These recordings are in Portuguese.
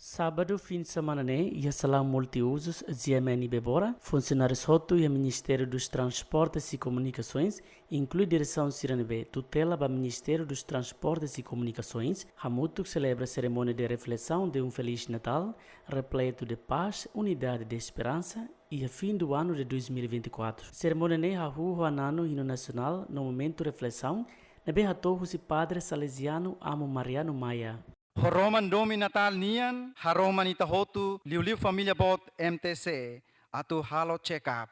Sábado, fim de semana, e a salão multiusos GMN Bebora, funcionários Roto e o Ministério dos Transportes e Comunicações, inclui direção Siranebe, tutela do Ministério dos Transportes e Comunicações, Hamutuk celebra a cerimônia de reflexão de um Feliz Natal, repleto de paz, unidade e esperança, e a fim do ano de 2024. Cerimônia ne Hahu Anano Hino Nacional, no momento de reflexão, nebe Hatorros e Padre Salesiano Amo Mariano Maia. Horoman domi Natal nian, haroman itahotu, liu família bot MTC, atu halo check up.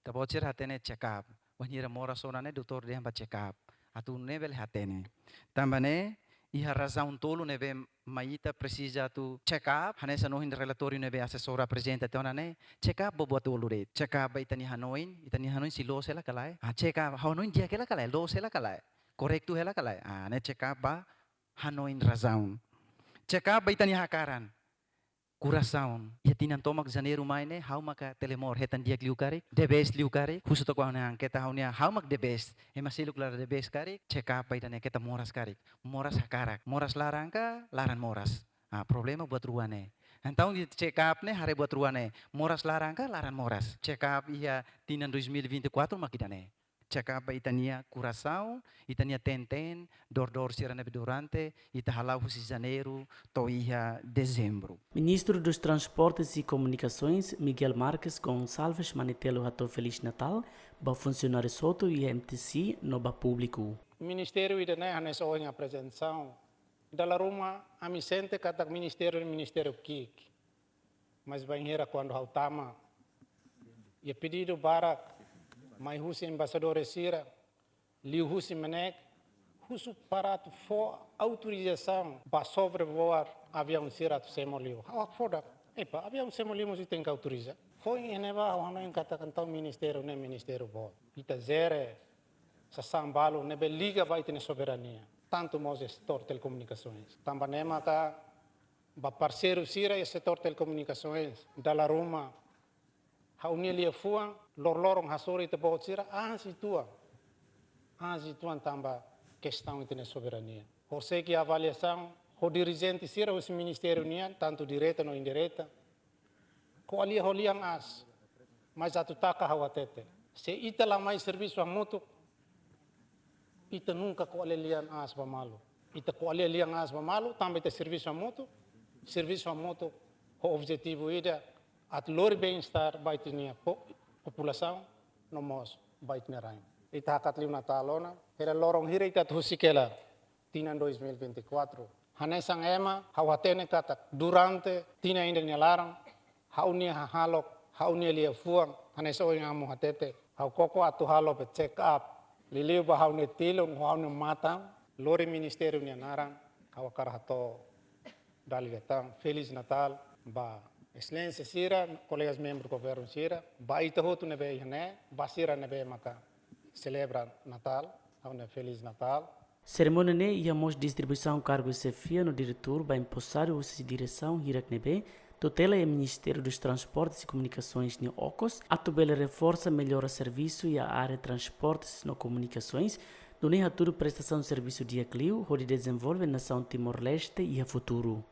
Tabocir hatene check up. Wanira mora sonane doutor dehamba check up. Atu nebel hatene. Tambane iha razão tolo nebe maita precisa tu check up, hanesa nohin relatório nebe assessora presidente tonane check up bobo tolo re. Check up itani hanoin si lo sela kalai. Check up hanoin dia kela kalai, lo sela kalai. Correcto hela kalai. Ne check up ba hanoin razão. Check up baitani hakaran. Curação. Ia tinan tomak janeiro maine, how maka telemor hetan dia liu kare, the best liu kare, khusus to kwa na kita haunia how mak the best. Ema siluk lar the best kare, check up baitani kita moras kare. Moras hakarak. Moras larangka, laran moras. Problema buat ruane. Então di check up ne hare buat ruane. Moras larangka, laran moras. Check up ia tinan 2024 makidane. Check up itania Curaçao, itania Tenten, dor sirane durante, itahalau husi janeiro, toia dezembro. Ministro dos Transportes e Comunicações, Miguel Marques Gonçalves Manitelo ratou Feliz Natal, para funcionário Soto e MTC no público. O Ministério ida né nessa a apresentação da Roma a me sente que o Ministério Kik, mas vai era quando o tama e pedido para mais Rússia embaixador Sira, Liu Rússia Manek, Rússia parado for autorização para sobrevoar avião Sira do Semoliu. Foda, epa, avião Semoliu você tem que autorizar. Foi em neva o ano em catacantal Ministério nem Ministério bom. Ita zere sa sambalo nebe liga vai ter soberania. Tanto mo setor telecomunicações. Também maka ba parceiro Sira e setor telecomunicações da la Roma. Haunia lia fuang, lorong hasori te bot sira, situan tamba questão de soberania. Você que avaliação, o dirigente sira o ministério nian, tanto direta ou indireta, ko ali holiang mas atutaka hawatete. Se ita lá mais serviço a moto, ita nunca ko ali lian ba malo. Ita ko ali lian ba malo, também te serviço a moto, o objetivo ida at lor bem-estar vai ter população no mos vai ter rain. Ita hakat liu Natalona, era lorong hira ita tusikela tina 2024. Hanesang ema hawatene kata durante tina inda nilarang haunia halok haunia lia fuang hanesa o ngamu hatete hau koko atu halo pe check up liliu ba haune tilung haune matang lori ministério ni narang hawakar hato daligatang Feliz Natal ba Excelência Sira, colegas membros do governo Sira, baita hotu nebe ihne, basira nebe maka celebra Natal, Feliz Natal. Cerimônia ne ia mos distribuição cargo chefia no diretor, ba empossado o direção hirak nebe, tutela e Ministério dos Transportes e Comunicações ni OCOS, atubele reforça melhora serviço e a área de transportes no comunicações, do ne haturo prestação de serviço dia clio, onde desenvolve nação Timor-Leste e a futuro.